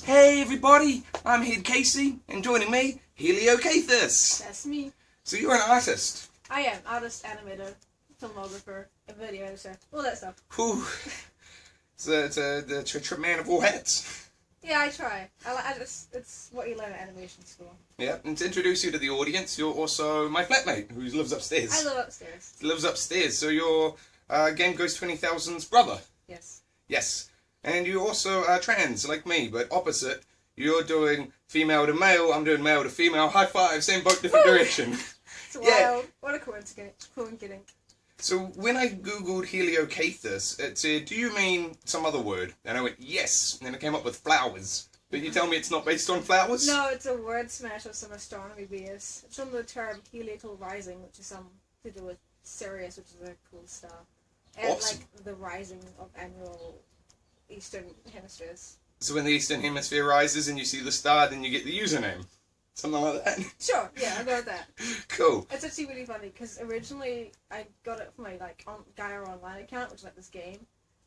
Hey everybody, I'm HeadCasey, and joining me, Heliocathus. That's me. So you're an artist. I am. Artist, animator, filmographer, and video editor. All that stuff. Whew. It's a man of all hats. Yeah, I try. It's what you learn at animation school. Yeah, and to introduce you to the audience, you're also my flatmate, who lives upstairs. I live upstairs. Lives upstairs, so you're Game Ghost 20,000's brother. Yes. Yes. And you also are trans, like me, but opposite. You're doing female to male, I'm doing male to female. High five, same boat, different direction. It's wild. What a coincidence. So when I googled Heliocathus, it said, do you mean some other word? And I went, yes. And then it came up with flowers. But you tell me it's not based on flowers? No, it's a word smash of some astronomy BS. It's from the term heliacal rising, which is to do with Sirius, which is a cool star. And awesome. like the rising of annual Eastern hemispheres. So when the Eastern Hemisphere rises and you see the star, then you get the username. Something like that? Sure, yeah, I got that. Cool. It's actually really funny, because originally I got it from my Gaia Online account, which is like this game,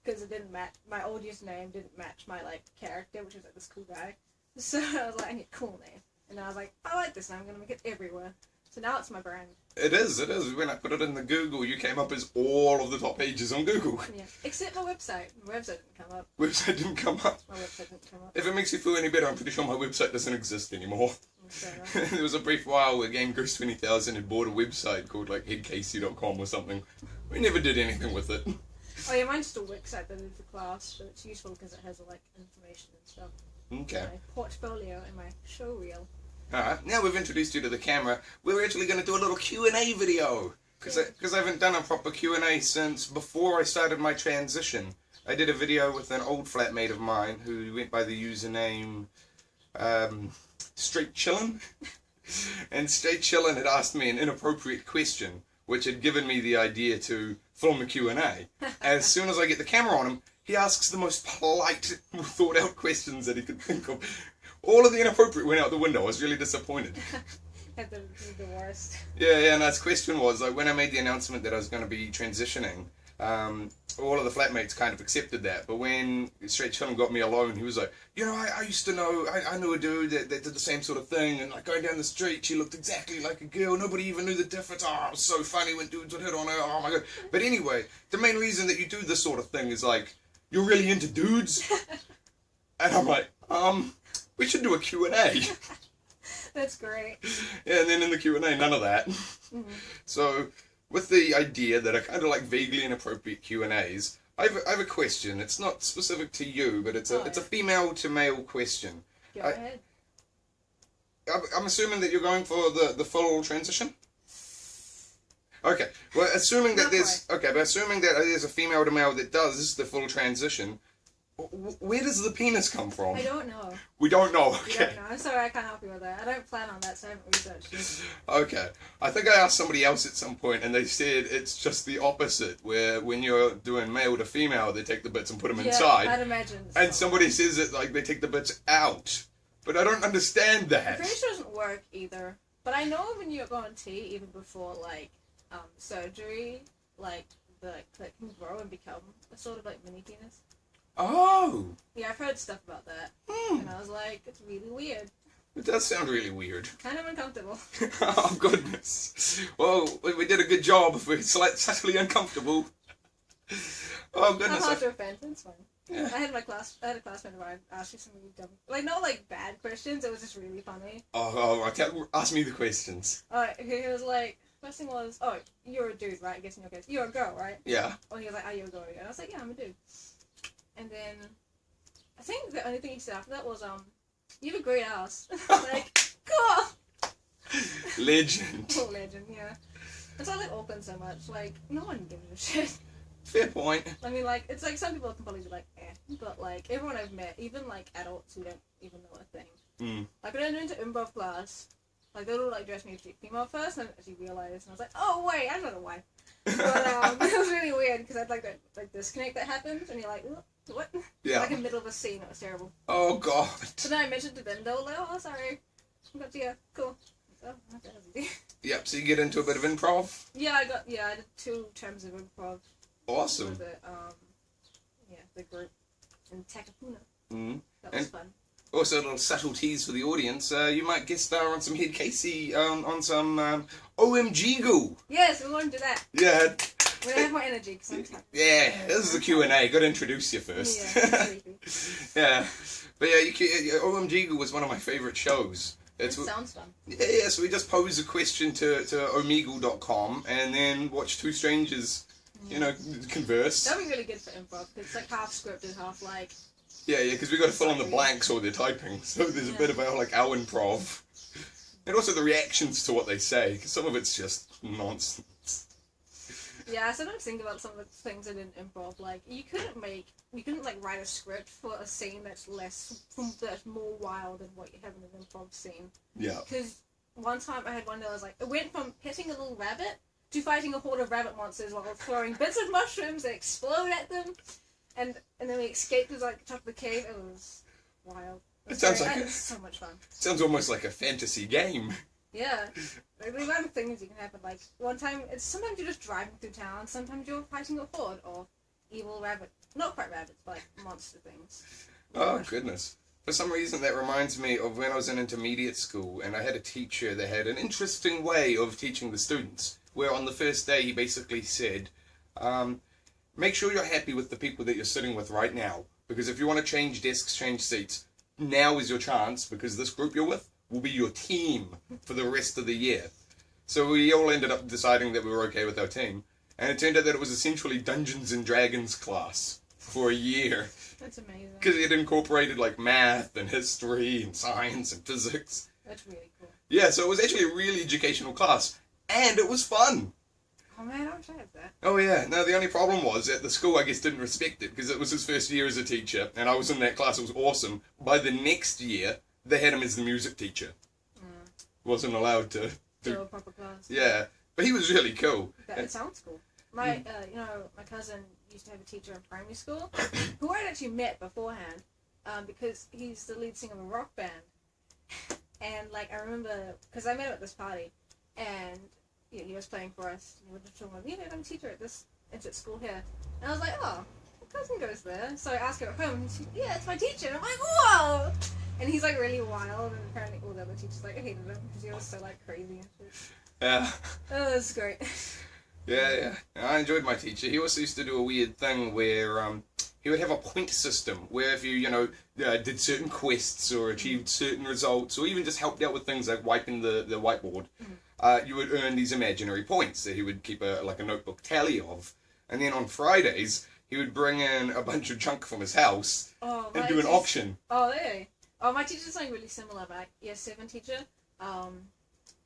because it didn't match, my old username didn't match my character, which was like this cool guy. So I was like, I need a cool name. And I was like, I like this name, I'm going to make it everywhere. So now it's my brand. It is. When I put it in the Google, you came up as all of the top pages on Google. Yeah, except my website. My website didn't come up. Website didn't come up? My website didn't come up. If it makes you feel any better, I'm pretty sure my website doesn't exist anymore. There was a brief while where Game Ghost 20,000 had bought a website called HeadCasey.com or something. We never did anything with it. Oh yeah, mine's just a website that I did for class, but it's useful because it has information and stuff. Okay. My portfolio and my show reel. Alright, now we've introduced you to the camera, we're actually going to do a little Q&A video. Because I haven't done a proper Q&A since before I started my transition. I did a video with an old flatmate of mine who went by the username Straight Chillin'. And Straight Chillin' had asked me an inappropriate question, which had given me the idea to film a Q&A. As soon as I get the camera on him, he asks the most polite, thought out questions that he could think of. All of the inappropriate went out the window. I was really disappointed. The worst. Yeah, and his question was, when I made the announcement that I was going to be transitioning, all of the flatmates kind of accepted that. But when Straight Chillin' got me alone, he was like, you know, I used to know, I knew a dude that did the same sort of thing, and going down the street, she looked exactly like a girl. Nobody even knew the difference. Oh, it was so funny when dudes would hit on her. Oh my god. But anyway, the main reason that you do this sort of thing is you're really into dudes. And I'm like, we should do a Q&A. That's great. Yeah, and then in the Q&A, none of that. Mm-hmm. So, with the idea that I kind of like vaguely inappropriate Q&As, I have a question. It's not specific to you, but it's a female to male question. Go ahead. I'm assuming that you're going for the full transition? Okay. Well, assuming that there's a female to male that does the full transition, where does the penis come from? I don't know. We don't know, okay. We don't know. I'm sorry, I can't help you with that. I don't plan on that, so I haven't researched it. Okay. I think I asked somebody else at some point, and they said it's just the opposite, where when you're doing male to female, they take the bits and put them inside. I'd imagine. And somebody says that, they take the bits out. But I don't understand that. I'm pretty sure it doesn't work either. But I know when you go on T, even before, surgery, that can grow and become a sort of, mini penis. Oh! Yeah, I've heard stuff about that. And I was like, it's really weird. It does sound really weird. Kind of uncomfortable. Oh, goodness. Well, we did a good job if we're subtly uncomfortable. Oh, goodness. I'm hard to offend, it's fine. Yeah. I had a classmate of mine ask me some really dumb, not bad questions, it was just really funny. Ask me the questions. He was like, first thing was, oh, you're a dude, right? I guess in your case. You're a girl, right? Yeah. Oh, he was like, are you a girl? And I was like, yeah, I'm a dude. And then, I think the only thing he said after that was, you have a great ass. Cool! Legend. Oh, legend, yeah. It's all Auckland so much, no one gives a shit. Fair point. I mean, it's some people can probably be but, everyone I've met, even, adults who don't even know a thing. Mm. When I went into improv class, they would, dress me as a female first, and I actually realized, and I was like, oh, wait, I'm not a wife. But, it was really weird, because I had, that disconnect that happened, and you're like, what? Yeah. In the middle of a scene, it was terrible. Oh, God. So then I mentioned to them, they were like, oh, sorry. I got you, cool. So, that was easy. Yep, so you get into a bit of improv? Yeah, I did 2 terms of improv. Awesome. With the group in Takapuna. Mm. That was fun. course, a little subtle tease for the audience. You might guest star on some HeadCasey, on some OMG Goo. Yes, we want to do that. Yeah. When I have more energy, because I'm tired. Yeah, this is the Q&A. Got to introduce you first. Yeah, Yeah. But yeah, OMG Goo was one of my favourite shows. it sounds fun. Yeah, so we just pose a question to omegle.com and then watch two strangers, converse. That'd be really good for improv, because it's like half scripted, half like... Yeah, because we got to fill in the blanks or they're typing, so there's a bit of our improv. And also the reactions to what they say, because some of it's just nonsense. Yeah, I sometimes think about some of the things I did in improv. Like, you couldn't write a script for a scene that's more wild than what you have in an improv scene. Yeah. Because one time I had one that was like, it went from petting a little rabbit to fighting a horde of rabbit monsters while throwing bits of mushrooms that explode at them, and then we escaped to the top of the cave. It was wild. It was so much fun. Sounds almost like a fantasy game. Yeah. Like, the amount of things you can happen. Like, one time, sometimes you're just driving through town, sometimes you're fighting a horde of evil rabbit. Not quite rabbits, but like monster things. Oh, goodness. For some reason, that reminds me of when I was in intermediate school, and I had a teacher that had an interesting way of teaching the students, where on the first day he basically said, make sure you're happy with the people that you're sitting with right now, because if you want to change desks, change seats, now is your chance, because this group you're with will be your team for the rest of the year. So we all ended up deciding that we were okay with our team, and it turned out that it was essentially Dungeons and Dragons class for a year. That's amazing. Because it incorporated math and history and science and physics. That's really cool. Yeah, so it was actually a really educational class, and it was fun. Oh man, I wish I had that. Oh yeah, no, the only problem was that the school, I guess, didn't respect it, because it was his first year as a teacher, and I was in that class. It was awesome. By the next year, they had him as the music teacher. Wasn't allowed to do a proper class. Yeah, but he was really cool. That sounds cool. My cousin used to have a teacher in primary school who I'd actually met beforehand, because he's the lead singer of a rock band. And I remember, because I met him at this party, and he was playing for us. And we were just talking about, I'm a teacher at this school here. And I was like, oh, my cousin goes there. So I asked her at home, and she, yeah, it's my teacher. And I'm like, whoa! And he's really wild, and apparently all the other teachers hated him because he was so crazy and shit. Yeah. Oh, that was great. Yeah. I enjoyed my teacher. He also used to do a weird thing where he would have a point system where if you did certain quests or achieved certain results, or even just helped out with things like wiping the whiteboard, you would earn these imaginary points that he would keep a notebook tally of. And then on Fridays, he would bring in a bunch of junk from his house and do an auction. Oh, really? Oh, my teacher's something really similar. My year 7 teacher. I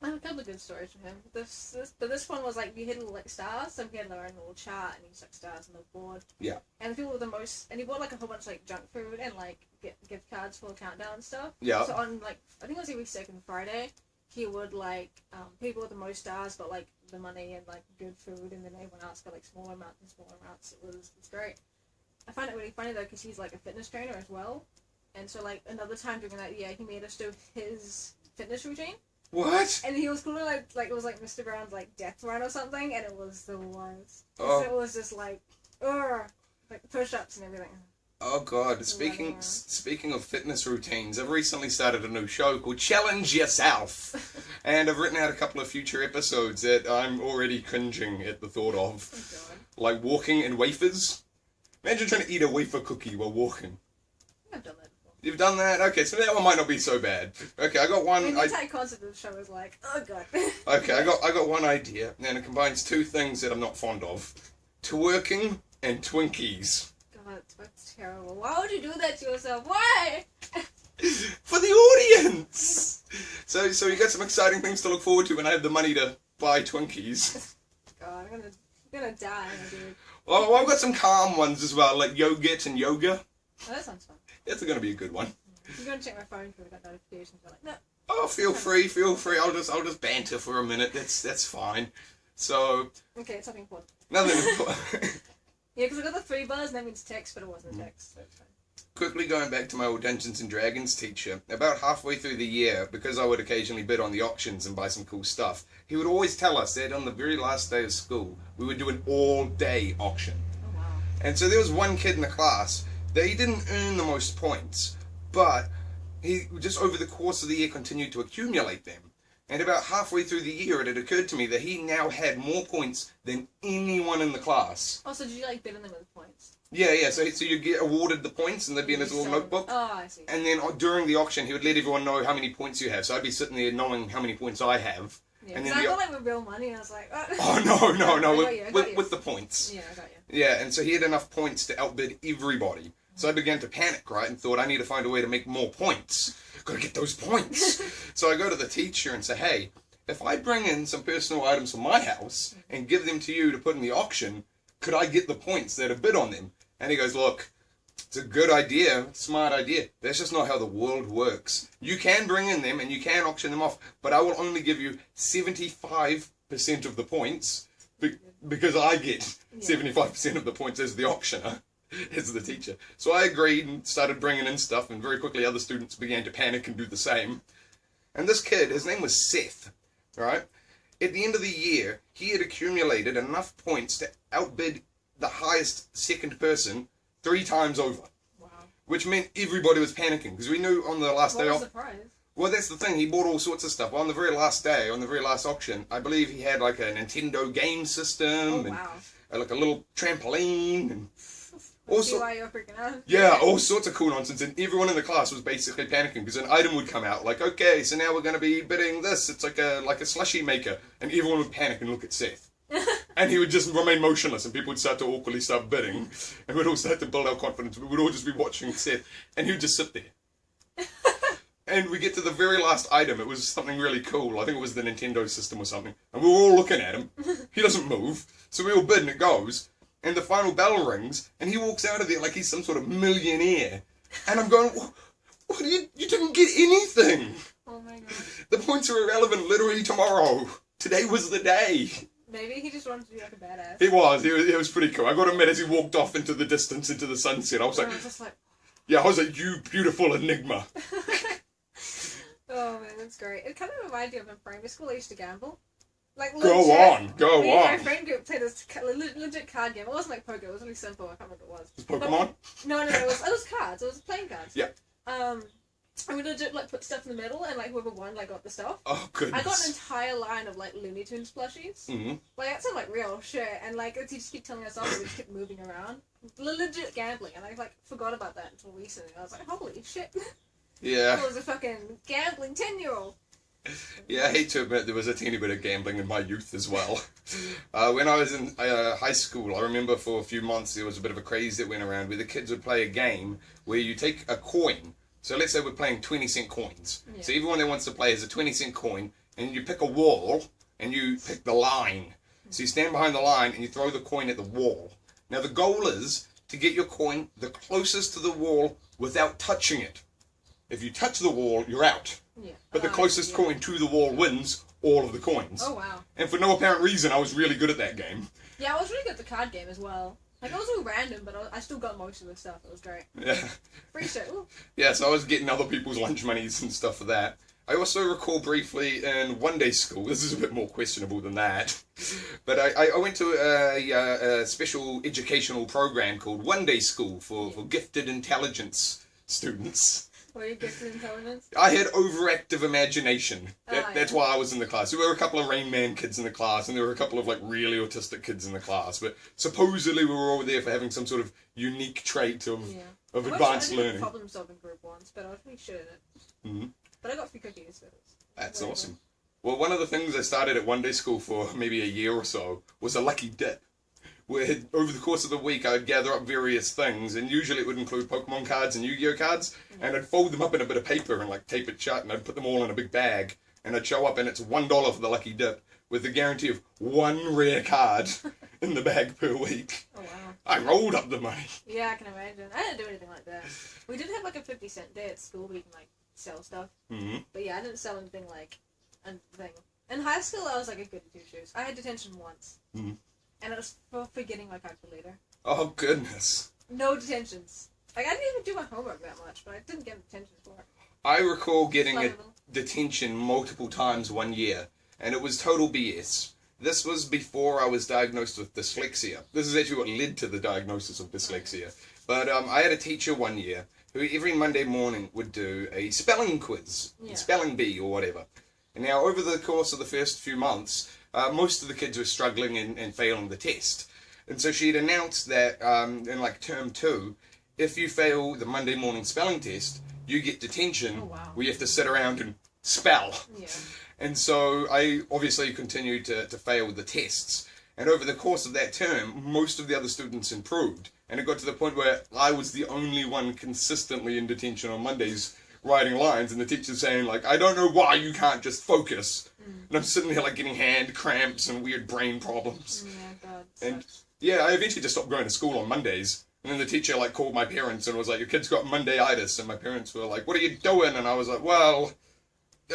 have a couple of good stories from him. This one was we had little stars, so we had our own little chart, and he used stars on the board. Yeah. And the people with the most, and he bought a whole bunch of junk food and gift cards for the countdown and stuff. Yeah. So on I think it was every second Friday, he would people with the most stars got the money and good food, and then everyone else got smaller amounts and smaller amounts. It was great. I find it really funny though because he's a fitness trainer as well. And so, another time during that year, he made us do his fitness routine. What? And he was calling it, it was Mr. Brown's, death run or something, and it was the worst. Oh. So it was just, push-ups and everything. Oh, God. Speaking of fitness routines, I've recently started a new show called Challenge Yourself. And I've written out a couple of future episodes that I'm already cringing at the thought of. Oh, God. Walking in wafers. Imagine trying to eat a wafer cookie while walking. I've done that. You've done that? Okay, so that one might not be so bad. Okay, I got one... the entire concept of the show is oh god. Okay, I got one idea, and it combines two things that I'm not fond of. Twerking and Twinkies. God, that's terrible. Why would you do that to yourself? Why? For the audience! So you got some exciting things to look forward to when I have the money to buy Twinkies. God, I'm gonna die, dude. Oh, I've got some calm ones as well, like yogurt and yoga. Oh, that sounds fun. That's going to be a good one. I'm going to check my phone for that notifications. No. Oh, feel free. I'll just banter for a minute. That's fine. So. Okay, it's something important. Nothing important. Yeah, because I got the 3 bars and that means text, but it wasn't text. So it's fine. Quickly going back to my old Dungeons and Dragons teacher, about halfway through the year, because I would occasionally bid on the auctions and buy some cool stuff, he would always tell us that on the very last day of school, we would do an all-day auction. Oh, wow. And so there was one kid in the class that he didn't earn the most points, but he just over the course of the year continued to accumulate them. And about halfway through the year, it had occurred to me that he now had more points than anyone in the class. Oh, so did you like bid on them with points? Yeah. So you get awarded the points, and they'd be in his little notebook. Oh, I see. And then during the auction, he would let everyone know how many points you have. So I'd be sitting there knowing how many points I have. Yeah, because I thought like with real money, and I was like, oh no, with the points. Yeah, I got you. Yeah, and so he had enough points to outbid everybody. So I began to panic, right, and thought I need to find a way to make more points. Got to get those points. So I go to the teacher and say, hey, if I bring in some personal items from my house and give them to you to put in the auction, could I get the points that are bid on them? And he goes, look, it's a good idea, smart idea. That's just not how the world works. You can bring in them and you can auction them off, but I will only give you 75% of the points because I get 75% of the points as the auctioner, as the teacher. So I agreed and started bringing in stuff, and very quickly other students began to panic and do the same. And this kid, his name was Seth, right? At the end of the year, he had accumulated enough points to outbid the highest second person 3 times over. Wow. Which meant everybody was panicking, because we knew on the last day What off. was the prize? Well, that's the thing. He bought all sorts of stuff. On the very last day, on the very last auction, I believe he had like a Nintendo game system and like a little trampoline and also, why you're freaking out. Yeah, all sorts of cool nonsense, and everyone in the class was basically panicking because an item would come out like, okay, so now we're going to be bidding this. It's like a slushy maker, and everyone would panic and look at Seth. And he would just remain motionless, and people would start to awkwardly start bidding, and we'd all start to build our confidence. We would all just be watching Seth, and he would just sit there. And we get to the very last item. It was something really cool. I think it was the Nintendo system or something. And we were all looking at him. He doesn't move. So we all bid, and it goes. And the final bell rings, and he walks out of there like he's some sort of millionaire. And I'm going, what you didn't get anything. Oh my god. The points are irrelevant literally tomorrow. Today was the day. Maybe he just wanted to be like a badass. He was pretty cool. I got to admit, as he walked off into the distance, into the sunset, I was like, yeah, I was like, you beautiful enigma. Oh man, that's great. It kind of reminds you of in primary school I used to gamble. Like, go on. My friend group played this legit card game. It wasn't like poker. It was really simple. I can't remember what it was. Was Pokemon? No. It was cards. It was playing cards. Yeah. And we legit like put stuff in the middle, and like whoever won like got the stuff. Oh goodness. I got an entire line of like Looney Tunes plushies. Mm-hmm. Like that sounded like real shit, and like he just kept telling us off, and we just kept moving around. Legit gambling, and I like forgot about that until recently. I was like, holy shit. Yeah. I was a fucking gambling 10-year-old. Yeah, I hate to admit there was a teeny bit of gambling in my youth as well. When I was in high school, I remember for a few months there was a bit of a craze that went around where the kids would play a game where you take a coin. So let's say we're playing 20-cent coins. Yeah. So everyone that wants to play has a 20-cent coin, and you pick a wall, and you pick the line. So you stand behind the line, and you throw the coin at the wall. Now the goal is to get your coin the closest to the wall without touching it. If you touch the wall, you're out. Yeah. But the closest coin to the wall wins all of the coins. Oh, wow. And for no apparent reason, I was really good at that game. Yeah, I was really good at the card game as well. Like, it was all random, but I still got most of the stuff. It was great. Yeah. Free shit. Ooh. Yeah, so I was getting other people's lunch monies and stuff for that. I also recall briefly in one-day school, this is a bit more questionable than that, but I went to a special educational program called One-Day School for gifted intelligence students. Were you gifted intelligence? I had overactive imagination. That's why I was in the class. There were a couple of Rain Man kids in the class, and there were a couple of like really autistic kids in the class. But supposedly we were all there for having some sort of unique trait of advanced learning. I did a problem-solving group once, but I was pretty shit at it. Mm-hmm. But I got free cookies. So that's awesome. Well, one of the things I started at One-Day School for maybe a year or so was a lucky dip. Where over the course of the week I would gather up various things, and usually it would include Pokemon cards and Yu-Gi-Oh cards, and I'd fold them up in a bit of paper and like tape it shut, and I'd put them all in a big bag, and I'd show up, and it's $1 for the lucky dip, with the guarantee of one rare card in the bag per week. Oh wow. I rolled up the money. Yeah, I can imagine. I didn't do anything like that. We did have like a 50-cent day at school where you can like sell stuff. Mm-hmm. But yeah, I didn't sell anything like anything. In high school I was like a goody two-shoes. I had detention once. Mm-hmm. And it was for forgetting my calculator. Oh, goodness. No detentions. Like, I didn't even do my homework that much, but I didn't get detention for it. I recall getting a detention multiple times one year, and it was total BS. This was before I was diagnosed with dyslexia. This is actually what led to the diagnosis of dyslexia. But I had a teacher one year who every Monday morning would do a spelling quiz, spelling bee or whatever. And now, over the course of the first few months, most of the kids were struggling and failing the test. And so she'd announced that in like term 2, if you fail the Monday morning spelling test, you get detention where you have to sit around and spell. Yeah. And so I obviously continued to fail the tests. And over the course of that term, most of the other students improved. And it got to the point where I was the only one consistently in detention on Mondays writing lines, and the teacher's saying, like, I don't know why you can't just focus. And I'm sitting there, like, getting hand cramps and weird brain problems. Yeah, God. And, yeah, I eventually just stopped going to school on Mondays. And then the teacher, like, called my parents and was like, your kid's got Mondayitis. And my parents were like, what are you doing? And I was like, well,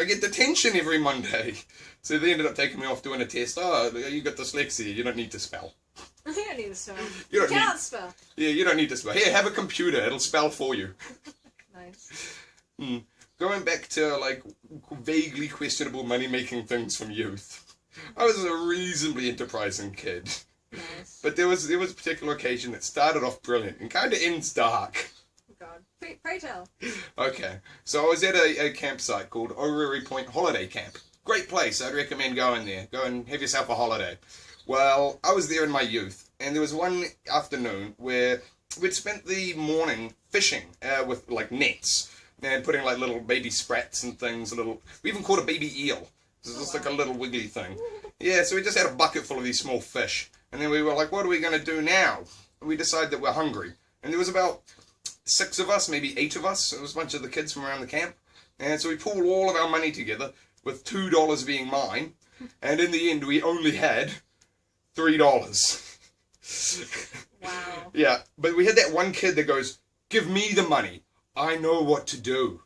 I get detention every Monday. So they ended up taking me off doing a test. Oh, you got dyslexia. You don't need to spell. You don't need to spell. You can't spell. Yeah, you don't need to spell. Here, have a computer. It'll spell for you. Nice. Going back to, like, vaguely questionable money-making things from youth. I was a reasonably enterprising kid. Nice. But there was a particular occasion that started off brilliant and kind of ends dark. God. Pray tell. Okay. So I was at a campsite called Orrery Point Holiday Camp. Great place. I'd recommend going there. Go and have yourself a holiday. Well, I was there in my youth, and there was one afternoon where we'd spent the morning fishing with, like, nets. And putting like little baby sprats and things, we even caught a baby eel. It was just like a little wiggly thing. Yeah, so we just had a bucket full of these small fish. And then we were like, what are we going to do now? And we decided that we're hungry. And there was about 6 of us, maybe 8 of us. It was a bunch of the kids from around the camp. And so we pulled all of our money together, with $2 being mine. And in the end, we only had $3. Wow. Yeah, but we had that one kid that goes, give me the money. I know what to do.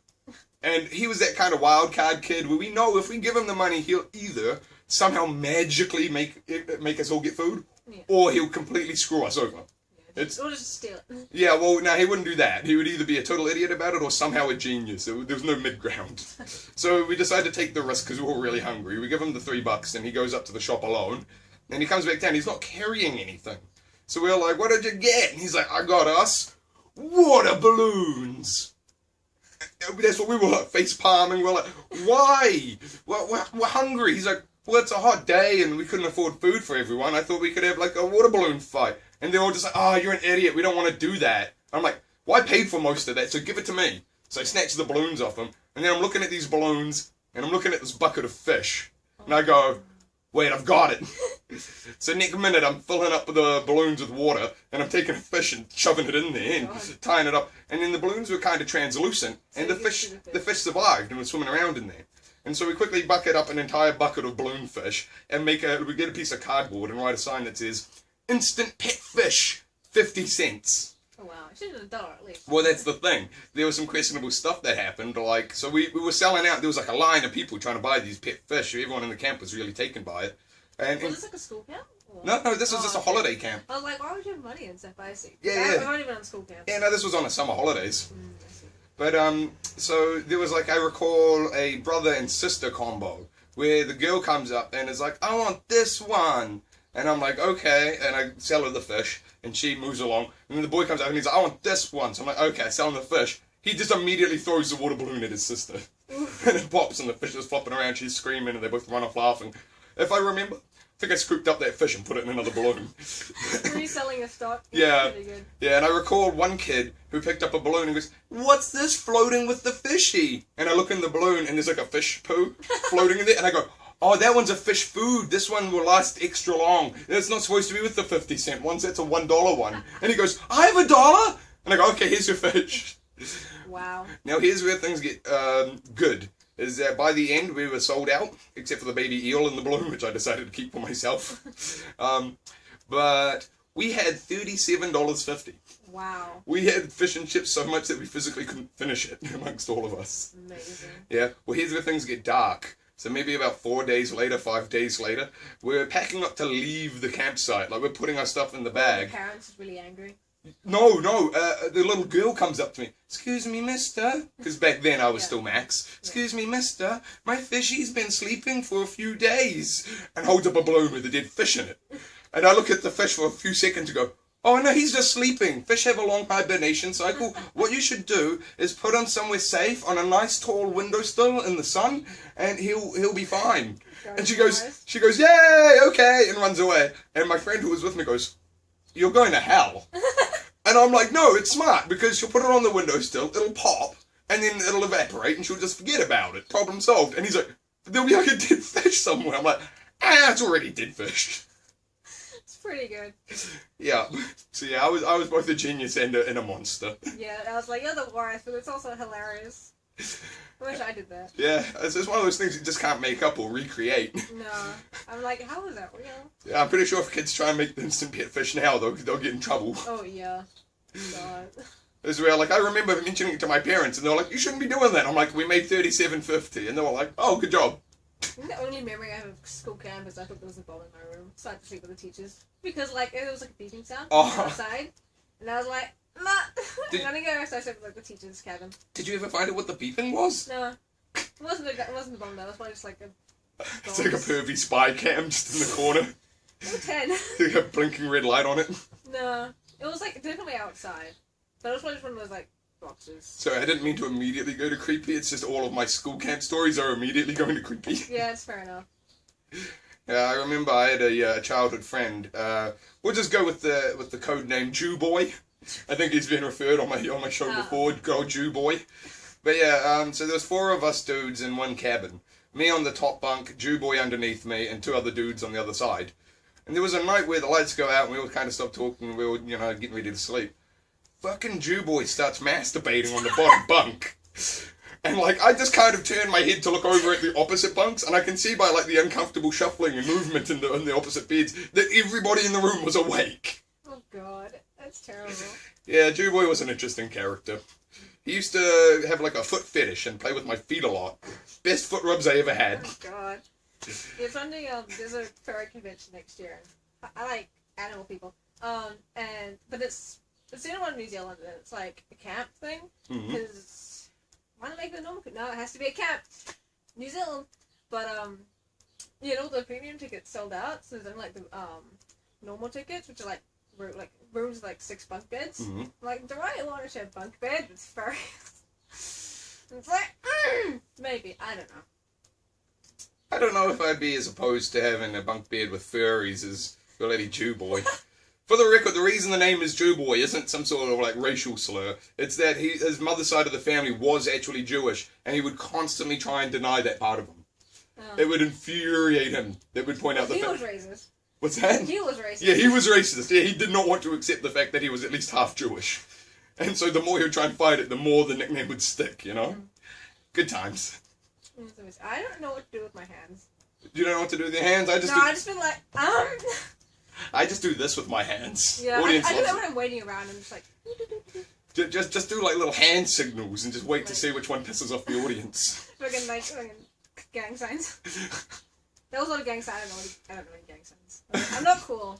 And he was that kind of wild card kid where we know if we give him the money, he'll either somehow magically make us all get food, or he'll completely screw us over. Or just steal it. Yeah, well, no, he wouldn't do that. He would either be a total idiot about it or somehow a genius. There was no mid-ground. So we decided to take the risk because we were all really hungry. We give him the $3 and he goes up to the shop alone. And he comes back down. He's not carrying anything. So we're like, what did you get? And he's like, I got us water balloons. That's what we were like, face palming. We're like, why? We're hungry. He's like, well, it's a hot day and we couldn't afford food for everyone. I thought we could have like a water balloon fight. And they're all just like, oh, you're an idiot. We don't want to do that. I'm like, well, I paid for most of that, so give it to me. So I snatch the balloons off him. And then I'm looking at these balloons and I'm looking at this bucket of fish. And I go, wait, I've got it. So next minute I'm filling up the balloons with water and I'm taking a fish and shoving it in there and tying it up. And then the balloons were kind of translucent and the fish survived and was swimming around in there. And so we quickly bucket up an entire bucket of balloon fish and we get a piece of cardboard and write a sign that says, instant pet fish, 50 cents. Oh wow, I should have done $1 at least. Well, that's the thing. There was some questionable stuff that happened. Like, so we were selling out. There was like a line of people trying to buy these pet fish. Everyone in the camp was really taken by it. And was this like a school camp? Or? No, this was just a holiday camp. I was like, why would you have money and stuff? I see. Yeah. I've only been on school camp. Yeah, no, this was on the summer holidays. I see. But so there was like, I recall a brother and sister combo where the girl comes up and is like, I want this one. And I'm like, okay, and I sell her the fish, and she moves along. And then the boy comes up and he's like, I want this one. So I'm like, okay, sell him the fish. He just immediately throws the water balloon at his sister. And it pops, and the fish is flopping around, she's screaming, and they both run off laughing. If I remember, I think I scooped up that fish and put it in another balloon. Reselling a stock? Yeah. Pretty good. Yeah, and I recall one kid who picked up a balloon and goes, what's this floating with the fishy? And I look in the balloon, and there's like a fish poo floating in there, and I go, oh, that one's a fish food. This one will last extra long. It's not supposed to be with the 50-cent ones. That's a $1 one. And he goes, I have $1? And I go, okay, here's your fish. Wow. Now, here's where things get good. Is that by the end, we were sold out, except for the baby eel in the balloon, which I decided to keep for myself. But we had $37.50. Wow. We had fish and chips so much that we physically couldn't finish it amongst all of us. Amazing. Yeah. Well, here's where things get dark. So maybe about 4 days later, 5 days later, we're packing up to leave the campsite. Like, we're putting our stuff in the bag. The parents is really angry. No, the little girl comes up to me. Excuse me, mister. Because back then I was still Max. Excuse me, mister. My fishy's been sleeping for a few days. And holds up a balloon with a dead fish in it. And I look at the fish for a few seconds and go, Oh no, he's just sleeping. Fish have a long hibernation cycle. What you should do is put him somewhere safe on a nice tall windowsill in the sun, and he'll be fine. And she goes, yay, okay, and runs away. And my friend who was with me goes, you're going to hell. And I'm like, no, it's smart, because she'll put it on the windowsill, it'll pop, and then it'll evaporate, and she'll just forget about it. Problem solved. And he's like, there'll be like a dead fish somewhere. I'm like, it's already dead fish. Pretty good. Yeah. So yeah, I was both a genius and a monster. Yeah, I was like, you're the worst, but it's also hilarious. I wish I did that. Yeah, it's one of those things you just can't make up or recreate. No. I'm like, how is that real? Yeah, I'm pretty sure if kids try and make the instant pet fish now, they'll get in trouble. Oh, yeah. God. As well, like, I remember mentioning it to my parents, and they were like, you shouldn't be doing that. I'm like, we made $37.50, and they were like, oh, good job. The only memory I have of school camp is I thought there was a bomb in my room, so I had to sleep with the teachers. Because, like, it was like a beeping sound outside, and I was like, nah, I'm gonna go, so I slept with, like, the teacher's cabin. Did you ever find out what the beeping was? No. It wasn't a bomb, though. It was probably just, like, a... It's like a pervy spy cam just in the corner. Or 10. Like a blinking red light on it. No. It was, like, definitely outside. But it was probably just one of those, like, boxes. Sorry, I didn't mean to immediately go to creepy. It's just all of my school camp stories are immediately going to creepy. Yeah, it's fair enough. Yeah, I remember I had a childhood friend. We'll just go with the code name Jew Boy. I think he's been referred on my show before. Good old Jew Boy. But yeah, so there was 4 of us dudes in one cabin. Me on the top bunk, Jew Boy underneath me, and 2 other dudes on the other side. And there was a night where the lights go out and we all kind of stopped talking and we were, getting ready to sleep. Fucking Jew Boy starts masturbating on the bottom bunk. And, like, I just kind of turned my head to look over at the opposite bunks, and I can see by, like, the uncomfortable shuffling and movement in the opposite beds that everybody in the room was awake. Oh, God. That's terrible. Yeah, Jew Boy was an interesting character. He used to have, like, a foot fetish and play with my feet a lot. Best foot rubs I ever had. Oh, God. Yeah, Sunday, there's a furry convention next year. I like animal people. But it's the only one in New Zealand, and it's like a camp thing. Because why not make it a normal? No, it has to be a camp. New Zealand. But yeah, all the premium tickets sold out. So there's only like the normal tickets, which are like rooms with like 6 bunk beds. Like, do I want to share bunk bed with furries? It's like maybe, I don't know. I don't know if I'd be as opposed to having a bunk bed with furries as the lady Jew Boy. For the record, the reason the name is Jew Boy isn't some sort of, like, racial slur. It's that his mother's side of the family was actually Jewish, and he would constantly try and deny that part of him. It would infuriate him. It would point out the fact... He was racist. What's that? He was racist. Yeah, he was racist. Yeah, he did not want to accept the fact that he was at least half Jewish. And so the more he would try and fight it, the more the nickname would stick, Good times. I don't know what to do with my hands. You don't know what to do with your hands? I just feel like, I just do this with my hands. Yeah, I do that when I'm waiting around. I'm just like... Just do like little hand signals and just wait to see which one pisses off the audience. Fucking gang signs. There was a lot of gang signs. I don't know any gang signs. I'm not cool.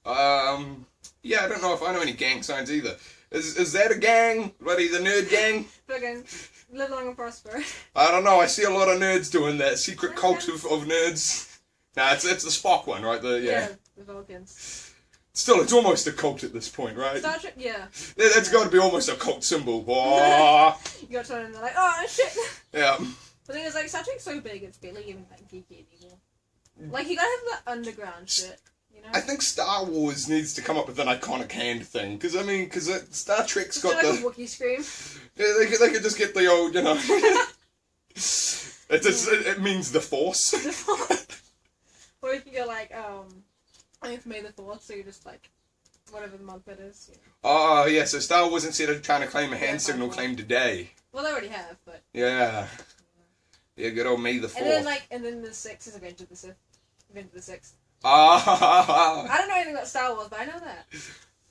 Yeah, I don't know if I know any gang signs either. Is that a gang? Bloody the nerd gang? Fucking live long and prosper. I don't know. I see a lot of nerds doing that secret cult of nerds. Nah, it's the Spock one, right? Yeah, the Vulcans. Still, it's almost a cult at this point, right? Star Trek, yeah. That's got to be almost a cult symbol. You got to and they're like, oh shit. Yeah. The thing is, like, Star Trek's so big, it's barely even like geeky anymore. Like, you gotta have the underground shit. I think Star Wars needs to come up with an iconic hand thing, because Star Trek's got like a Wookiee scream. Yeah, they could just get the old, it means the Force. The Force. Or you can go like, I think it's May the 4th, so you just like, whatever the month it is. Oh, yeah, so Star Wars, instead of trying to claim a hand signal, claim today. Well, they already have, but... Yeah. Yeah, good old May the 4th. And then the 6th is Revenge of the Sith. Revenge of the 6th. Ah! I don't know anything about Star Wars, but I know that.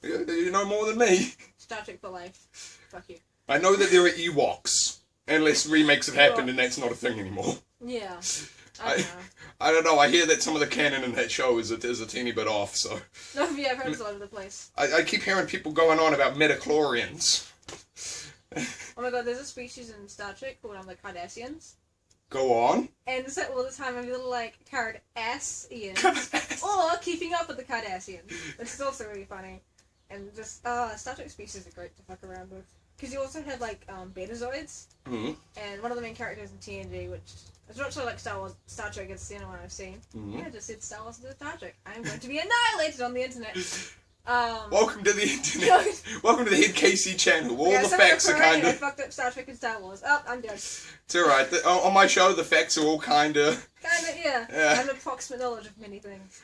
You know more than me. Star Trek for life. Fuck you. I know that there are Ewoks, unless remakes have happened and that's not a thing anymore. Yeah. I don't know. I hear that some of the canon in that show is a teeny bit off, so... No, yeah, I've heard it's all over the place. I keep hearing people going on about midichlorians. Oh my god, there's a species in Star Trek called the Cardassians. Go on. And it's like all the time I'm a little like Cardassians. Or keeping up with the Cardassians. Which is also really funny. and just Star Trek species are great to fuck around with. Because you also had like Betazoids, and one of the main characters in TNG, which is not so like Star Trek it's the only one I've seen. Yeah, I just said Star Wars into Star Trek. I'm going to be annihilated on the internet. Welcome to the internet. Welcome to the HeadCasey channel. All the facts are kind I of. fucked up Star Trek and Star Wars. Oh, I'm dead. It's alright. On my show, the facts are all kind of. Yeah. I have an approximate knowledge of many things.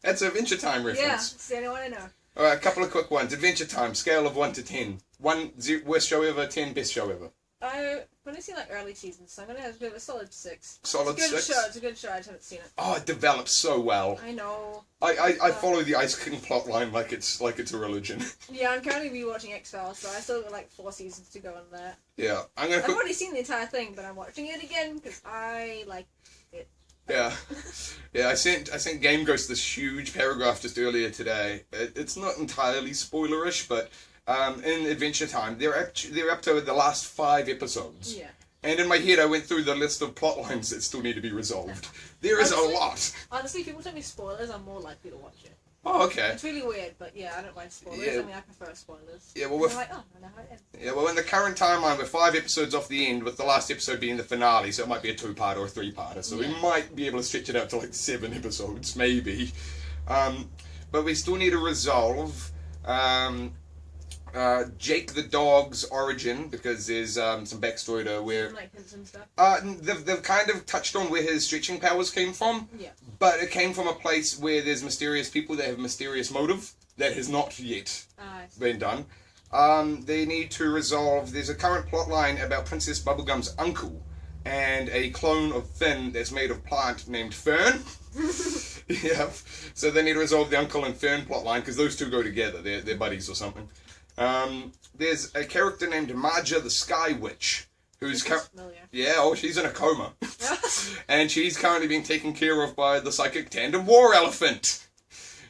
That's a Adventure Time reference. Yeah, it's the only one I know. Alright, a couple of quick ones. Adventure Time, scale of 1 to 10. 1, worst show ever, 10, best show ever. I've only seen like early seasons, so I'm gonna have to give it a solid 6. Solid 6? It's a good show, I just haven't seen it. Oh, it develops so well. I know. I follow the Ice King plotline like it's a religion. Yeah, I'm currently rewatching X-Files, so I still got like 4 seasons to go on that. Yeah, I've already seen the entire thing, but I'm watching it again because I like it. Yeah, yeah. I sent Game Ghost this huge paragraph just earlier today. It's not entirely spoilerish, but in Adventure Time, they're up to the last 5 episodes. Yeah. And in my head, I went through the list of plot lines that still need to be resolved. There is a lot. Honestly, if people tell me spoilers, I'm more likely to watch it. Oh, okay. It's really weird, but yeah, I don't mind spoilers. Yeah. I mean, I prefer spoilers. Yeah, well, I'm like, oh, I know how it ends. Yeah, well, in the current timeline, we're 5 episodes off the end, with the last episode being the finale, so it might be a 2-part or a 3-parter. So we might be able to stretch it out to like 7 episodes, maybe. But we still need to resolve Jake the dog's origin, because there's some backstory to where like hints and stuff. they've kind of touched on where his stretching powers came from. Yeah. But it came from a place where there's mysterious people that have mysterious motive that has not yet been done. They need to resolve. There's a current plot line about Princess Bubblegum's uncle and a clone of Finn that's made of plant named Fern. Yeah. So they need to resolve the uncle and Fern plot line because those two go together. They're buddies or something. There's a character named Marja the Sky Witch, who's she's in a coma, and she's currently being taken care of by the psychic tandem war elephant.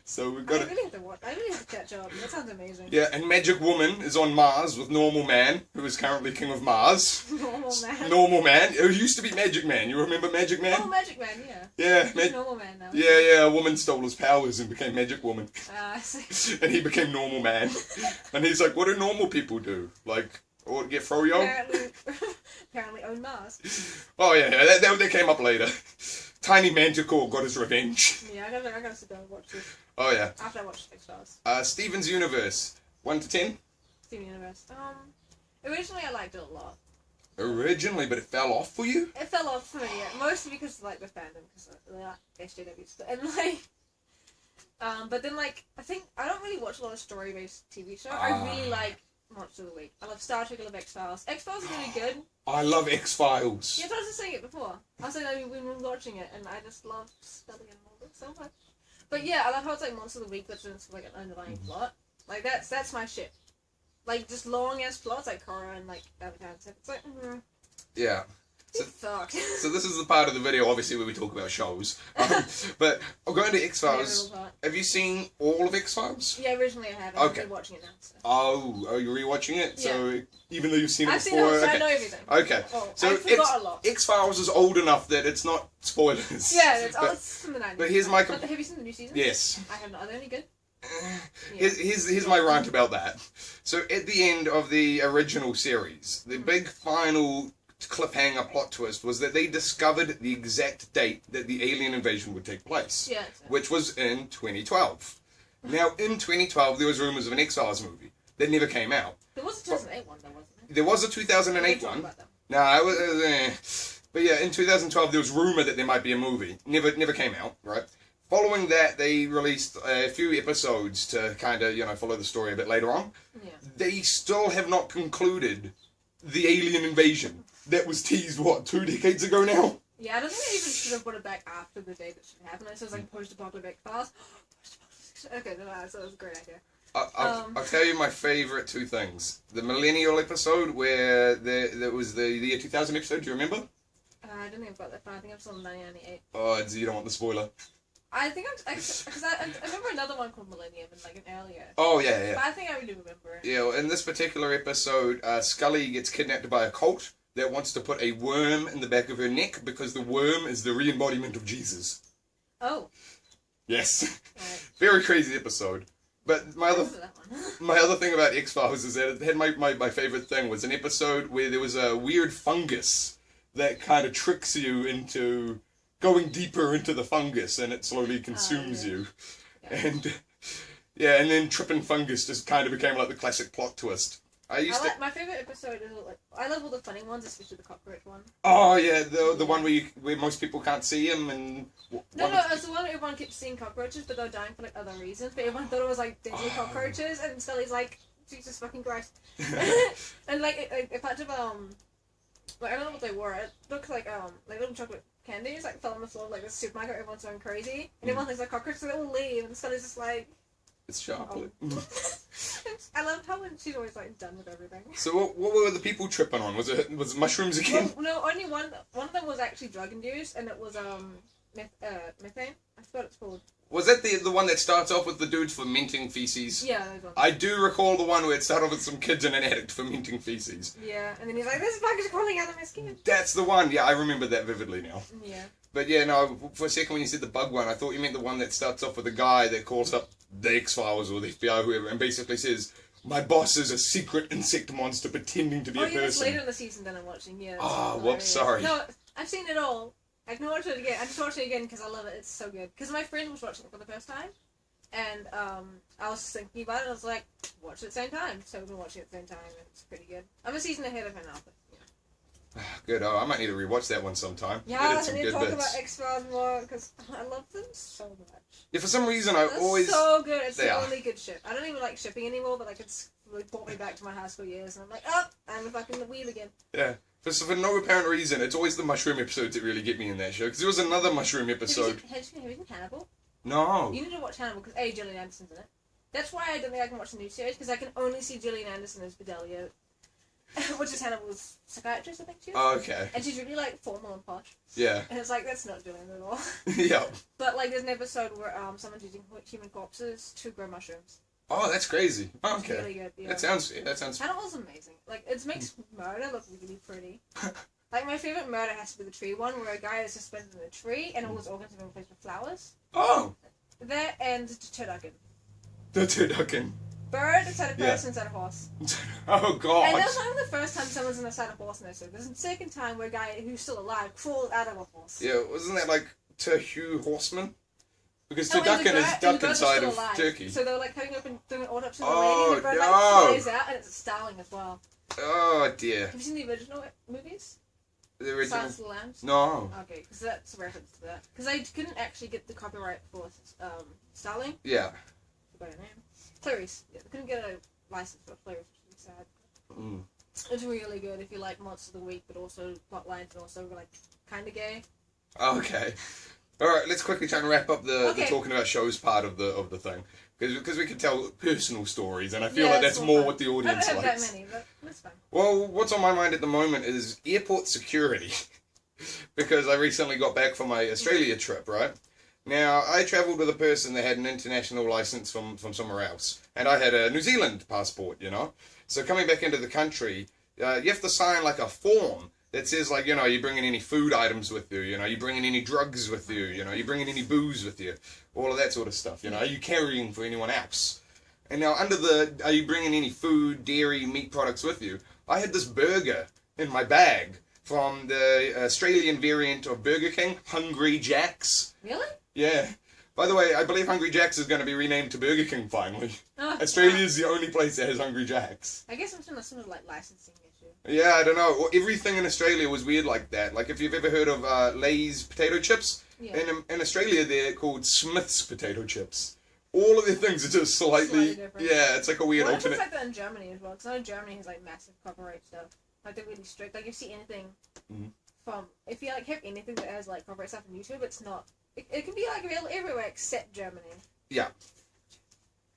So we've got. I really have to catch up. That sounds amazing. Yeah, and Magic Woman is on Mars with Normal Man, who is currently king of Mars. Normal Man. Normal Man. It used to be Magic Man. You remember Magic Man? Oh, Magic Man. Yeah. Yeah. He's Normal Man now. Yeah. A woman stole his powers and became Magic Woman. I see. And he became Normal Man. And he's like, what do normal people do? Like, or get froyo? Apparently own Mars. Oh yeah, that came up later. Tiny Manticore got his revenge. Yeah, I gotta sit down and watch this. Oh yeah. After I watch X-Files. Steven's Universe, 1 to 10. Steven Universe. Originally I liked it a lot. Originally, but it fell off for you. It fell off for me, yeah. Mostly because of, like, the fandom, because they like SJWs, and like. But then like I think I don't really watch a lot of story-based TV shows. I really like Monster of the Week. I love Star Trek. I love X-Files. X-Files is really good. I love X-Files. Yeah, I was just saying it before. I was saying we were watching it, and I just love Scully and Mulder so much. But yeah, I love how it's like Monster of the Week that's into like an underlying plot. Like that's my shit. Like just long ass plots like Korra and like Avatar and stuff. It's like yeah. So this is the part of the video, obviously, where we talk about shows. But going to X-Files, have you seen all of X-Files? Yeah, originally I have. I'm rewatching it now. So. Oh, you're rewatching it? Yeah. So even though you've seen it I've before, seen it, so I know everything. Okay. Oh, so I forgot a lot. X-Files is old enough that it's not spoilers. Yeah, it's from the 90s. But here's my. Have you seen the new season? Yes. I have not. Are they any good? Here's my rant about that. So at the end of the original series, the big final cliffhanger plot twist was that they discovered the exact date that the alien invasion would take place, which was in 2012. Now, in 2012, there was rumors of an X-Files movie that never came out. There was a 2008 one, though, wasn't there? There was a 2008 one. No, it was. But yeah, in 2012, there was rumor that there might be a movie. Never came out, right? Following that, they released a few episodes to kind of, follow the story a bit later on. Yeah. They still have not concluded the alien invasion. That was teased, 2 decades ago now? Yeah, I don't think they even should have put it back after the day that should happen. It says, like, post-apocalyptic fast. Okay, no, so that was a great idea. I'll tell you my favourite 2 things. The Millennial episode, where there was the year 2000 episode, do you remember? I don't think I've got that far. I think I've saw 1998. Oh, you don't want the spoiler? I think because I remember another one called Millennium and like an earlier. Oh yeah. But I think I do remember it. Yeah, well, in this particular episode, Scully gets kidnapped by a cult that wants to put a worm in the back of her neck because the worm is the re-embodiment of Jesus. Oh. Yes. Right. Very crazy episode. But my I other remember that one. my other thing about X-Files is that it had my favorite thing was an episode where there was a weird fungus that kind of tricks you into going deeper into the fungus and it slowly consumes yeah. you. Yeah. And yeah, and then tripping fungus just kind of became like the classic plot twist. My favorite episode is like I love all the funny ones, especially the cockroach one. Oh yeah, the one where most people can't see him and. No, it's the one where everyone keeps seeing cockroaches, but they're dying for like other reasons. But everyone thought it was like deadly cockroaches, and Sully's like, Jesus fucking Christ. And like a bunch of like I don't know what they were. It looks like little chocolate candies like fell on the floor like the supermarket. Everyone's going crazy, and everyone thinks like cockroaches, so they all leave, and Sully's just like. It's chocolate. I love how when she's always like done with everything. So what were the people tripping on? Was it mushrooms again? Well, no, only one of them was actually drug induced, and it was methane. I forgot it's called. Was that the one that starts off with the dudes fermenting feces? Yeah, those ones. I do recall the one where it started off with some kids and an addict fermenting feces. Yeah, and then he's like, "This bug is crawling out of my skin." That's the one. Yeah, I remember that vividly now. Yeah. But yeah, no. For a second, when you said the bug one, I thought you meant the one that starts off with a guy that calls up the X-Files or the FBI, or whoever, and basically says, "My boss is a secret insect monster pretending to be a person." It's later in the season than I'm watching. Yeah. Oh, whoops, sorry. No, I've seen it all. I can watch it again. I just watched it again because I love it. It's so good. Because my friend was watching it for the first time, and I was thinking about it. I was like, watch it at the same time. So we've been watching it at the same time, and it's pretty good. I'm a season ahead of her now, but yeah. Good. Oh, I might need to rewatch that one sometime. Yeah, I need to talk about X-Files more because I love them so much. Yeah, for some reason I always. So good. It's the only good ship. I don't even like shipping anymore, but like it's really brought me back to my high school years, and I'm like, oh, I'm fucking the wheel again. Yeah. For no apparent reason, it's always the mushroom episodes that really get me in that show. Because there was another mushroom episode. Have you seen Hannibal? No. You need to watch Hannibal because Gillian Anderson's in it. That's why I don't think I can watch the new series because I can only see Gillian Anderson as Bedelia, which is Hannibal's psychiatrist, I think she is. Oh, okay. And she's really like formal and posh. Yeah. And it's like that's not Gillian at all. Yeah. But like there's an episode where someone's using human corpses to grow mushrooms. Oh, that's crazy. Oh, okay. It's really good. Yeah. That sounds. Hannibal's amazing. Like it makes murder look really pretty. Like my favorite murder has to be the tree one, where a guy is suspended in a tree and all his organs have been replaced with flowers. Oh. That and the turducken. The turducken. Bird inside a person inside a horse. Oh god. And that's not even the first time someone's inside a horse in this. There's the second time where a guy who's still alive crawls out of a horse. Yeah, wasn't that like Terhue Horseman? Because turducken is duck inside of turkey. So they were like cutting up and doing an autopsy on Oh, the lady, and the bird no. like flies out, and it's a starling as well. Oh dear. Have you seen the original movies? The original. Silence of the Lambs? No. Okay, because that's a reference to that. Because I couldn't actually get the copyright for Starling. Yeah. Forgot her name. Clarice. Yeah, I couldn't get a license for Clarice, which is sad. Mm. It's really good if you like Monster of the Week, but also plot lines and also like kind of gay. Okay. All right. Let's quickly try and wrap up the Okay. talking about shows part of the thing because we can tell personal stories and I feel Yeah, like that's it's more fun. what the I don't audience have likes. that many, but that's fine. Well, what's on my mind at the moment is airport security because I recently got back from my Australia trip, right? Now, I travelled with a person that had an international license from somewhere else, and I had a New Zealand passport, you know? So coming back into the country, you have to sign like a form that says like, you know, you bringing any food items with you, you know, you bringing any drugs with you, you know, you bringing any booze with you, all of that sort of stuff, you know, are you carrying for anyone else? And now under the, are you bringing any food, dairy, meat products with you? I had this burger in my bag from the Australian variant of Burger King, Hungry Jack's. Really? Yeah. By the way, I believe Hungry Jack's is going to be renamed to Burger King finally. Oh, Australia is the only place that has Hungry Jack's. I guess I'm sure that's sort of like licensing issue. Yeah, I don't know. Well, everything in Australia was weird like that. Like if you've ever heard of Lay's potato chips, Yeah. in Australia they're called Smith's potato chips. All of their things are just slightly different. yeah, it's like a weird Well, it's alternate. like that in Germany as well, because I know Germany has like massive copyright stuff. Like they're really strict. Like if you see anything from, if you like have anything that has like copyright stuff on YouTube, it's not. It can be like available everywhere except Germany. Yeah.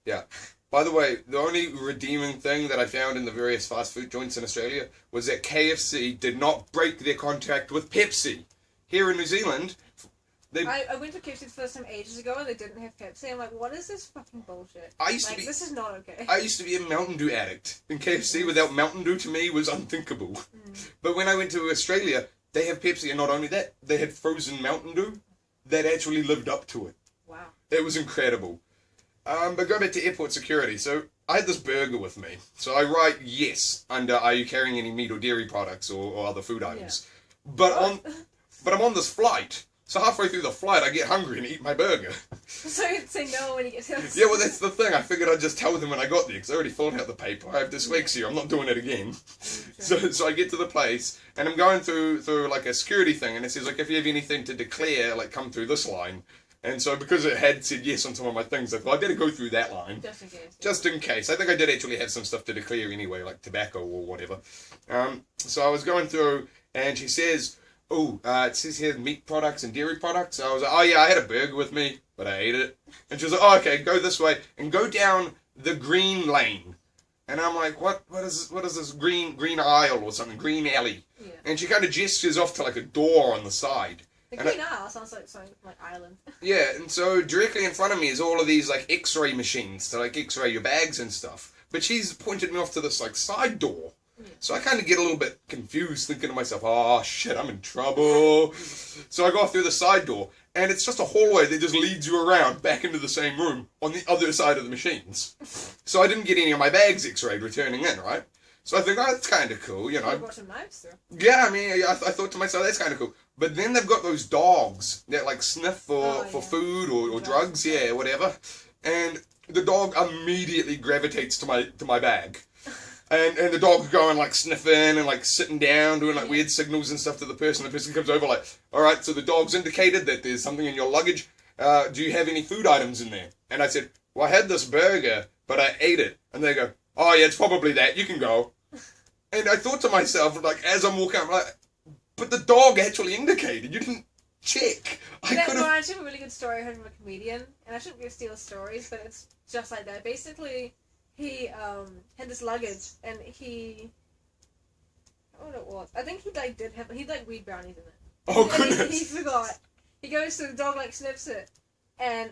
Yeah. By the way, the only redeeming thing that I found in the various fast food joints in Australia was that KFC did not break their contract with Pepsi. Here in New Zealand, I went to KFC the first time ages ago and they didn't have Pepsi. I'm like, what is this fucking bullshit? This is not okay. I used to be a Mountain Dew addict. And KFC without Mountain Dew to me was unthinkable. But when I went to Australia, they have Pepsi, and not only that, they had frozen Mountain Dew that actually lived up to it. Wow. It was incredible. But go back to airport security. So I had this burger with me. So I write yes under are you carrying any meat or dairy products or other food items. But but I'm on this flight. So halfway through the flight, I get hungry and eat my burger. So you'd say no when you get to the Yeah, well, that's the thing. I figured I'd just tell them when I got there, because I already filled out the paper. I have dyslexia. I'm not doing it again. So I get to the place, and I'm going through like a security thing, and it says, like, if you have anything to declare, like, come through this line. And so because it had said yes on some of my things, I thought, I better go through that line. Just in case. Just in case. I think I did actually have some stuff to declare anyway, like tobacco or whatever. So I was going through, and she says, oh, it says here meat products and dairy products. So I was like, oh yeah, I had a burger with me, but I ate it. And she was like, oh, okay, go this way and go down the green lane. And I'm like, what is this green aisle or something, green alley? Yeah. And she kind of gestures off to like a door on the side. The green aisle sounds like something like island. Yeah, and so directly in front of me is all of these like X-ray machines to like X-ray your bags and stuff. But she's pointed me off to this like side door. So I kind of get a little bit confused, thinking to myself, oh shit, I'm in trouble. So I go through the side door, and it's just a hallway that just leads you around back into the same room on the other side of the machines. So I didn't get any of my bags X-rayed returning in, right? So I think, oh, that's kind of cool, you know. You've got some knives through. Yeah, I mean, I thought to myself, that's kind of cool. But then they've got those dogs that like sniff for food or drugs, yeah, whatever. And the dog immediately gravitates to my bag. And the dog's going like sniffing and like sitting down, doing like weird signals and stuff to the person. The person comes over like, all right, so the dog's indicated that there's something in your luggage. Do you have any food items in there? And I said, well, I had this burger, but I ate it. And they go, oh yeah, it's probably that. You can go. And I thought to myself, like, as I'm walking, I'm like, but the dog actually indicated. You didn't check. I could have. I actually have a really good story I heard from a comedian, and I shouldn't really steal stories, but it's just like that. Basically, he had this luggage, and I don't know what it was. I think he'd like weed brownies in it. Oh and goodness! He forgot. He goes to the dog, like sniffs it, and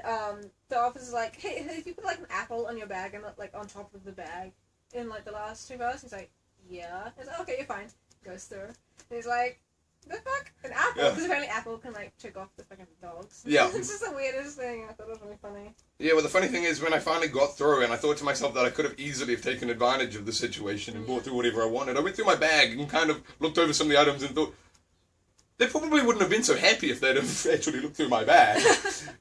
the officer's like, hey, if you put like an apple on your bag and like on top of the bag in like the last 2 hours, he's like, yeah. He's like, okay, you're fine. Goes through, and he's like, the fuck, an apple? Because apparently apple can like check off the fucking dogs. Yeah. It's just the weirdest thing. I thought it was really funny. Yeah, well, the funny thing is, when I finally got through, and I thought to myself that I could have easily have taken advantage of the situation and bought through whatever I wanted, I went through my bag and kind of looked over some of the items and thought, they probably wouldn't have been so happy if they'd have actually looked through my bag.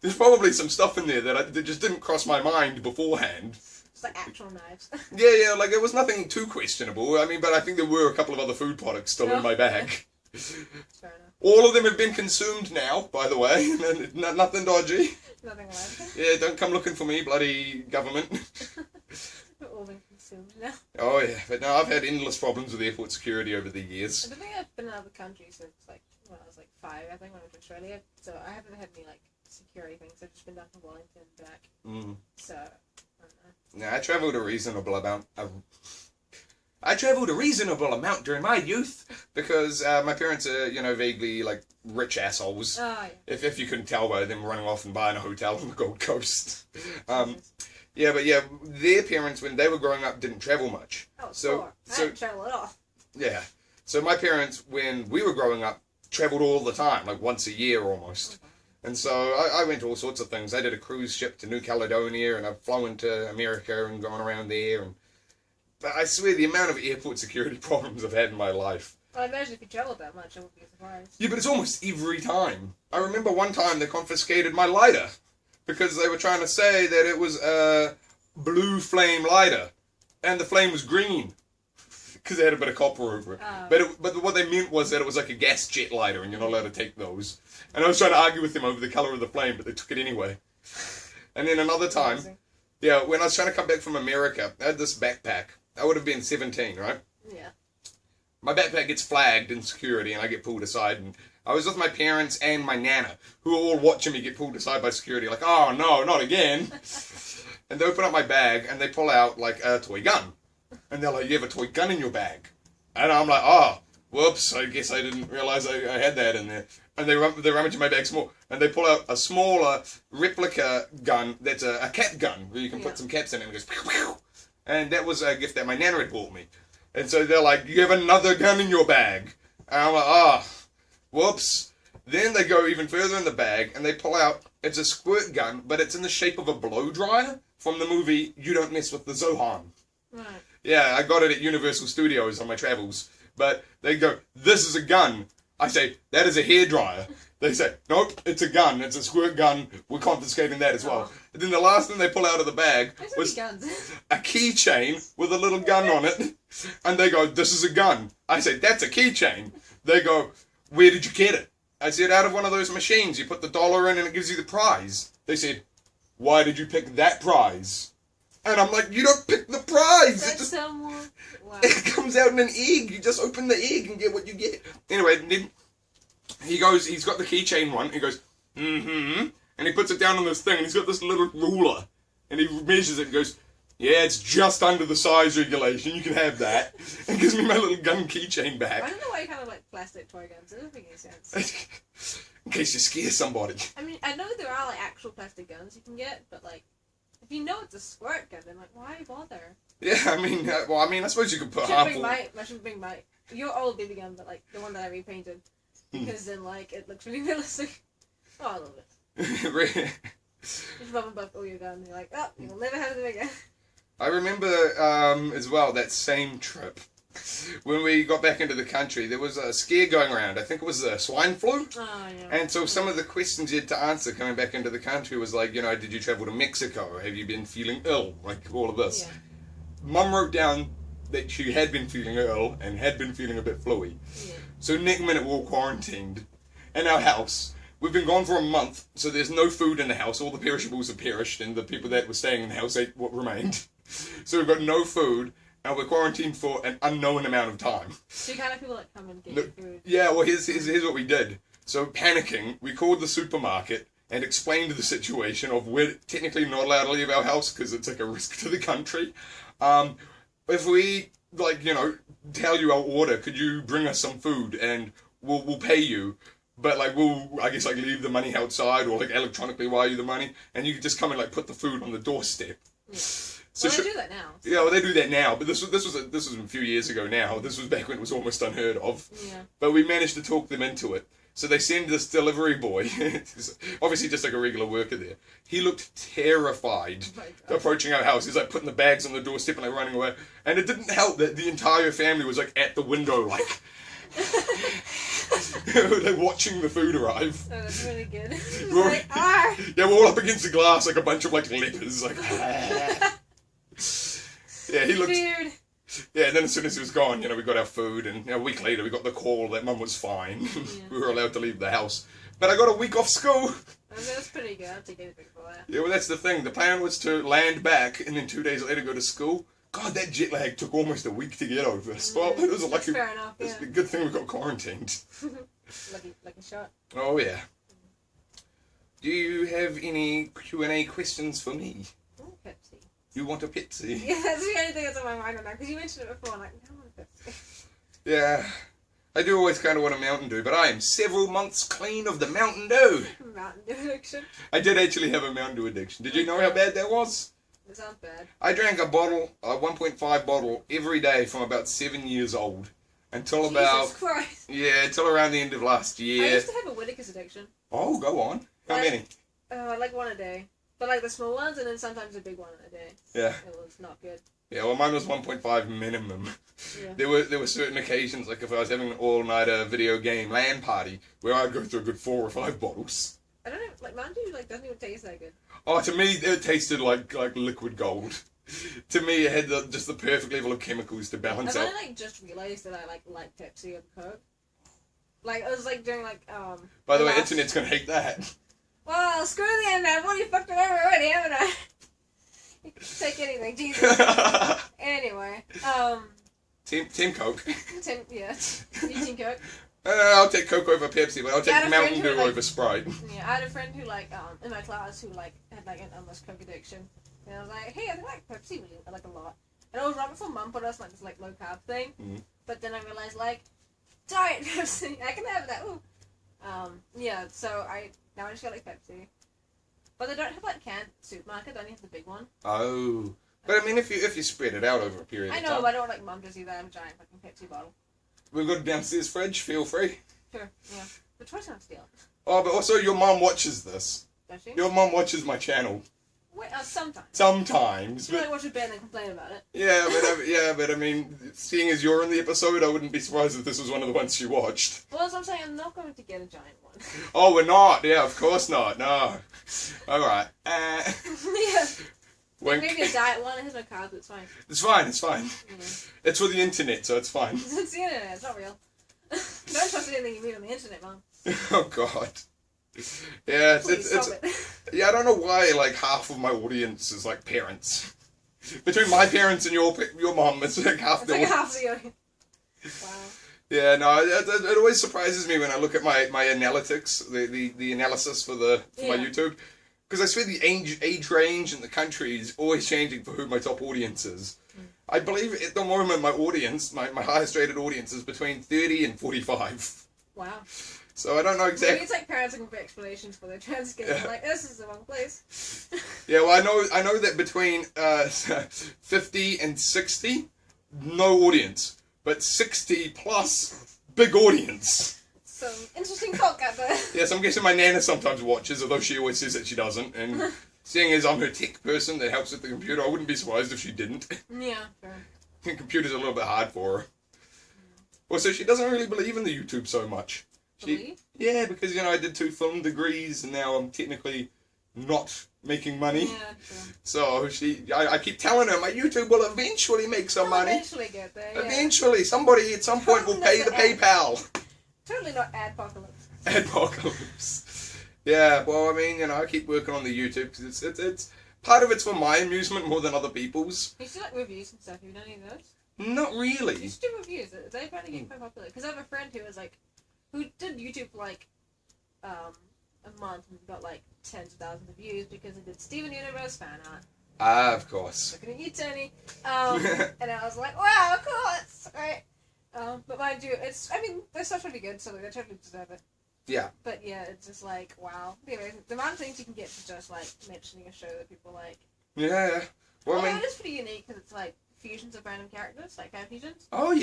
There's probably some stuff in there that just didn't cross my mind beforehand. It's like actual knives. Yeah, like it was nothing too questionable. I mean, but I think there were a couple of other food products still in my bag. Fair enough. All of them have been consumed now, by the way. Nothing dodgy. Nothing left. Yeah, don't come looking for me, bloody government. We've all been consumed now. Oh yeah, but no, I've had endless problems with airport security over the I years. don't think I've been in other countries since like when I was like 5, I think, when I went to Australia. So I haven't had any like security things. I've just been down to Wellington and back. So I don't know. Nah, I travelled a reasonable amount. I travelled a reasonable amount during my youth because my parents are, you know, vaguely like rich assholes. Oh, yeah. If you couldn't tell by them running off and buying a hotel on the Gold Coast. Yeah, but yeah, their parents when they were growing up didn't travel much. Oh, so I didn't travel at all. Yeah, so my parents when we were growing up travelled all the time, like once a year almost. And so I went to all sorts of things. I did a cruise ship to New Caledonia, and I've flown to America and gone around there. But I swear, the amount of airport security problems I've had in my life. Well, I imagine if you travelled that much, I wouldn't be surprised. Yeah, but it's almost every time. I remember one time they confiscated my lighter because they were trying to say that it was a blue flame lighter, and the flame was green because they had a bit of copper over it. But what they meant was that it was like a gas jet lighter, and you're not allowed to take those. And I was trying to argue with them over the colour of the flame, but they took it anyway. And then another time, yeah, when I was trying to come back from America, I had this backpack. I would have been 17, right? Yeah. My backpack gets flagged in security, and I get pulled aside. And I was with my parents and my nana, who were all watching me get pulled aside by security, like, oh no, not again. And they open up my bag, and they pull out, like, a toy gun. And they're like, you have a toy gun in your bag. And I'm like, oh, whoops, I guess I didn't realise I had that in there. And they rummage in my bag small, and they pull out a smaller replica gun that's a cat gun, where you can put some caps in it and it goes pew, pew. And that was a gift that my nana had bought me. And so they're like, you have another gun in your bag. And I'm like, ah, whoops. Then they go even further in the bag, and they pull out, it's a squirt gun, but it's in the shape of a blow dryer. from the movie You Don't Mess with the Zohan. Right. Yeah, I got it at Universal Studios on my travels. But they go, this is a gun. I say, that is a hairdryer. They say, nope, it's a gun. It's a squirt gun. We're confiscating that as well. And then the last thing they pull out of the bag was a keychain with a little gun on it. And they go, this is a gun. I say, that's a keychain. They go, where did you get it? I said, out of one of those machines. You put the dollar in and it gives you the prize. They said, why did you pick that prize? And I'm like, you don't pick the prize. That's someone. Wow. It comes out in an egg. You just open the egg and get what you get. Anyway, then he goes, he's got the keychain one. He goes, and he puts it down on this thing, and he's got this little ruler. And he measures it and goes, yeah, it's just under the size regulation. You can have that. And gives me my little gun keychain back. I don't know why you kind of like plastic toy guns. It doesn't make any sense. In case you scare somebody. I mean, I know there are like actual plastic guns you can get, but like, if you know it's a squirt gun, then like, why bother? Yeah, I mean, I suppose you could put harmful... I should bring my your old BB gun, but like the one that I repainted, because then like it looks really realistic. Oh, I love it. Really? Just rub and buff all your guns, and you're like, oh, you'll never have them again. I remember as well that same trip when we got back into the country. There was a scare going around. I think it was swine flu. Oh, yeah. And so some of the questions you had to answer coming back into the country was like, you know, did you travel to Mexico? Have you been feeling ill? Like all of this. Yeah. Mum wrote down that she had been feeling ill and had been feeling a bit fluey. Yeah. So next minute we're all quarantined in our house. We've been gone for a month, so there's no food in the house. All the perishables have perished, and the people that were staying in the house ate what remained. So we've got no food, and we're quarantined for an unknown amount of time. So you kind of people that come and get your food. Yeah, well, here's what we did. So panicking, we called the supermarket and explained the situation of we're technically not allowed to leave our house because it's like a risk to the country. If we, like, you know, tell you our order, could you bring us some food and we'll pay you, but like we'll, I guess, like leave the money outside or like electronically wire you the money, and you could just come and like put the food on the doorstep. Yeah. So Well, they do that now. Yeah, well, they do that now, but this was a few years ago now. This was back when it was almost unheard of. Yeah. But we managed to talk them into it. So they send this delivery boy, obviously just like a regular worker there. He looked terrified approaching our house. He's like putting the bags on the doorstep and like running away. And it didn't help that the entire family was like at the window, like like watching the food arrive. Oh, that's really good. We're, like, ah! yeah, we're all up against the glass like a bunch of like lepers, like. Yeah, he looked. Dude. Yeah, and then as soon as he was gone, you know, we got our food, and you know, a week later we got the call that Mum was fine. Yeah. We were allowed to leave the house. But I got a week off school. That's pretty good. I'll take anything for that. Yeah, well, that's the thing. The plan was to land back and then 2 days later go to school. God, that jet lag took almost a week to get over. Well, it was a lucky. Fair enough. Yeah. It's a good thing we got quarantined. lucky shot. Oh yeah. Do you have any Q&A questions for me? Oh, Pepsi. You want a Pepsi? Yeah, that's the only thing that's on my mind right now, because you mentioned it before, I'm like, no, I want a Pepsi. Yeah. I do always kind of want a Mountain Dew, but I am several months clean of the Mountain Dew. Mountain Dew addiction. I did actually have a Mountain Dew addiction. Did you know how bad that was? It sounds bad. I drank a bottle, a 1.5 bottle, every day from about 7 years old. Until about... Jesus Christ. Yeah, until around the end of last year. I used to have a Whittaker's addiction. Oh, go on. How many? Like one a day. But like the small ones, and then sometimes a big one a day. Yeah. It was not good. Yeah, well, mine was 1.5 minimum. Yeah. There were certain occasions, like if I was having an all-nighter video game LAN party, where I'd go through a good 4 or 5 bottles. I don't know, like Mountain Dew like doesn't even taste that good. Oh, to me, it tasted like liquid gold. To me, it had just the perfect level of chemicals to balance I've out. only like just realized that I like Pepsi or Coke. Like it was like during like By the way, internet's gonna hate that. Well, screw the internet. I've already fucked it over already, haven't I? You can take anything, Jesus. Anyway, Team Coke. yeah, you Team Coke. I'll take Coke over Pepsi, but I'll take Mountain Dew over Sprite. Yeah, I had a friend who like in my class who like had like an almost Coke addiction, and I was like, hey, I like Pepsi really like a lot, and it was right before Mum put us like this like low carb thing, but then I realized like diet Pepsi, I can have that. Ooh. Yeah, so now I just got like Pepsi, but they don't have like canned supermarket. They only have the big one. Oh, but I mean, if you spread it out over a period of time. I know, but I don't want like Mum to see that I have a giant fucking Pepsi bottle. We've got a downstairs fridge. Feel free. Sure. Yeah. But try not to steal it. Oh, but also your mum watches this. Does she? Your mum watches my channel. Wait, sometimes. Sometimes. You might watch a band and complain about it. Yeah, but I mean, seeing as you're in the episode, I wouldn't be surprised if this was one of the ones she watched. Well, as I'm saying, I'm not going to get a giant one. Oh, we're not. Yeah, of course not. No. All right. Yeah. Wink. Maybe a diet one. Here's my card. It's fine. It's fine. It's fine. Yeah. It's for the internet, so it's fine. It's the internet. It's not real. Don't trust anything you read on the internet, Mom. Oh God. Yeah, Please, it's stop it. yeah. I don't know why like half of my audience is like parents. Between my parents and your mom, it's like half It's the. like half the audience. Wow. Yeah, no, it always surprises me when I look at my analytics, the analysis for my YouTube, because I swear the age range in the country is always changing for who my top audience is. I believe at the moment my audience, my highest rated audience is between 30 and 45. Wow. So I don't know exactly. Maybe it's like parents looking for explanations for their trans kids. Yeah. Like, this is the wrong place. Yeah, well, I know that between 50 and 60, no audience, but 60 plus, big audience. Some interesting talk out there. Yes, I'm guessing my nana sometimes watches, although she always says that she doesn't. And seeing as I'm her tech person that helps with the computer, I wouldn't be surprised if she didn't. Yeah, fair. The computer's a little bit hard for her. Well, so she doesn't really believe in the YouTube so much. Yeah, because, you know, I did 2 film degrees and now I'm technically not making money. Yeah, true. So I keep telling her my YouTube will eventually make some money. Eventually get there, yeah. Eventually, somebody at some point will pay the PayPal. Totally not adpocalypse. Adpocalypse. Yeah, well, I mean, you know, I keep working on the YouTube because it's part of it's for my amusement more than other people's. You should like reviews and stuff. Have you done any of those? Not really. You should do reviews. They apparently get quite popular. Because I have a friend who did YouTube for like a month and got like tens of thousands of views because he did Steven Universe fan art. Ah, of course. Looking at you, Tony. And I was like, wow, cool, that's great. But mind you, their stuff's really good, so they totally deserve it. Yeah. But yeah, it's just like, wow. Anyway, the amount of things you can get for just like mentioning a show that people like. Yeah. Well, I mean, it is pretty unique because it's like fusions of random characters, like fan fusions. oh yeah.